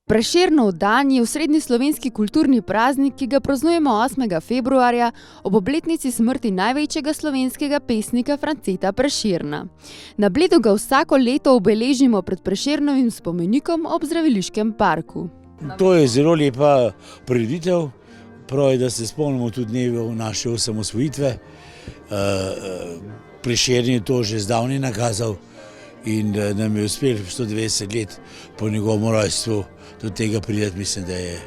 Prešernov dan je osrednji slovenski kulturni praznik, ki ga praznujemo 8. februarja ob obletnici smrti največjega slovenskega pesnika Franceta Prešerna. Na Bledu ga vsako leto obeležimo pred Prešernovim spomenikom ob Zdraviliškem parku. To je zelo lepa prireditev, prav je, da se spomnimo tudi dnevov naše osamosvojitve. Prešern je to že zdavnaj nakazal in nam je uspelo 120 let po njegovem rojstvu do tega priti, mislim, da je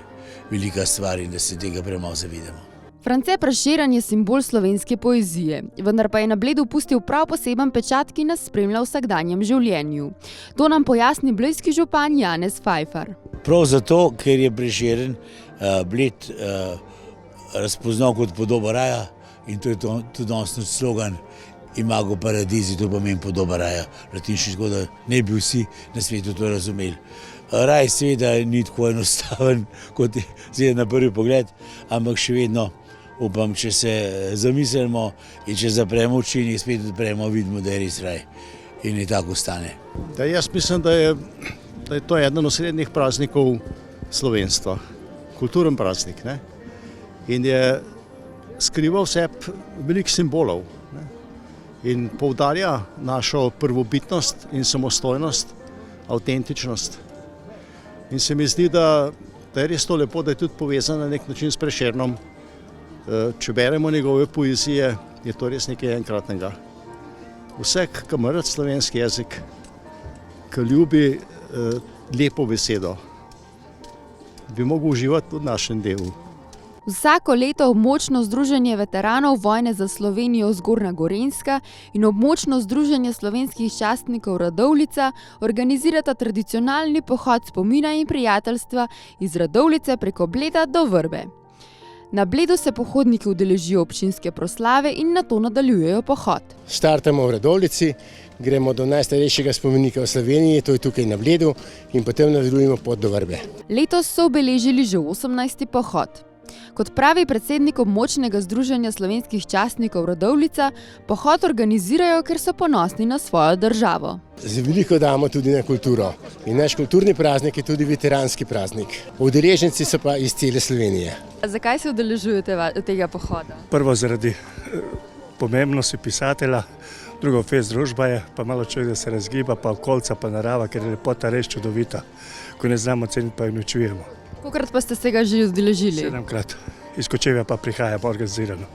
velika stvar in da se tega premalo zavedamo. France Prešeren je simbol slovenske poezije, vendar pa je na Bledu pustil prav poseben pečat, ki nas spremlja v vsakdanjem življenju. To nam pojasni blejski župan Janez Fajfar. Prav zato, ker je Prešeren Bled razpoznal kot podoba raja in to je tudi danes slogan Imago Paradisi, to pomeni podoba raja, latinski, tako da ne bi vsi na svetu to razumeli. Raj seveda ni tako enostaven, kot je na prvi pogled, ampak še vedno upam, če se zamislimo in če zapremo oči in jih spet odpremo, vidimo, da je res raj in je tako ostane. Jaz mislim, da je to eden osrednjih praznikov slovenstva, kulturen praznik, ne? In je skrival v sebi veliko simbolov, ne? In poudarja našo prvobitnost in samostojnost, avtentičnost. In se mi zdi, da je res to lepo, da je tudi povezano na nek način s Prešernom. Če beremo njegove poezije, je to res nekaj enkratnega. Vsak, ki ima rad slovenski jezik, ki ljubi lepo besedo, bi mogel uživati tudi v našem delu. Vsako leto območno združenje veteranov vojne za Slovenijo Zgornja Gorenjska in območno združenje slovenskih častnikov Radovljica organizirata tradicionalni pohod spomina in prijateljstva iz Radovljice preko Bleda do Vrbe. Na Bledu se pohodniki udeležijo občinske proslave in nato nadaljujejo pohod. Startamo v Radovljici, gremo do najstarejšega spomenika v Sloveniji, to je tukaj na Bledu, in potem nadaljujemo pot do Vrbe. Letos so obeležili že 18. pohod. Kot pravi predsednik območnega združenja slovenskih častnikov Radovljica, pohod organizirajo, ker so ponosni na svojo državo. Veliko damo tudi na kulturo in naš kulturni praznik je tudi veteranski praznik. Udeleženci so pa iz cele Slovenije. Zakaj se udeležujete tega pohoda? Prvo zaradi pomembnosti pisatelja, drugo fest družba je, pa malo človek, da se razgiba, pa okolica, pa narava, ker je lepota res čudovita. Ko ne znamo ceniti, pa jo ne čujemo. Kolikokrat pa ste se ga že udeležili? 7-krat. Iz Kočevja pa prihajamo organizirano.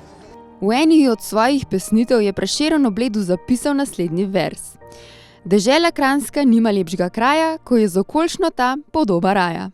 V eni od svojih pesnitev je Prešeren o Bledu zapisal naslednji vers. Dežela Kranjska nima lepšega kraja, ko je z okolišno ta podoba raja.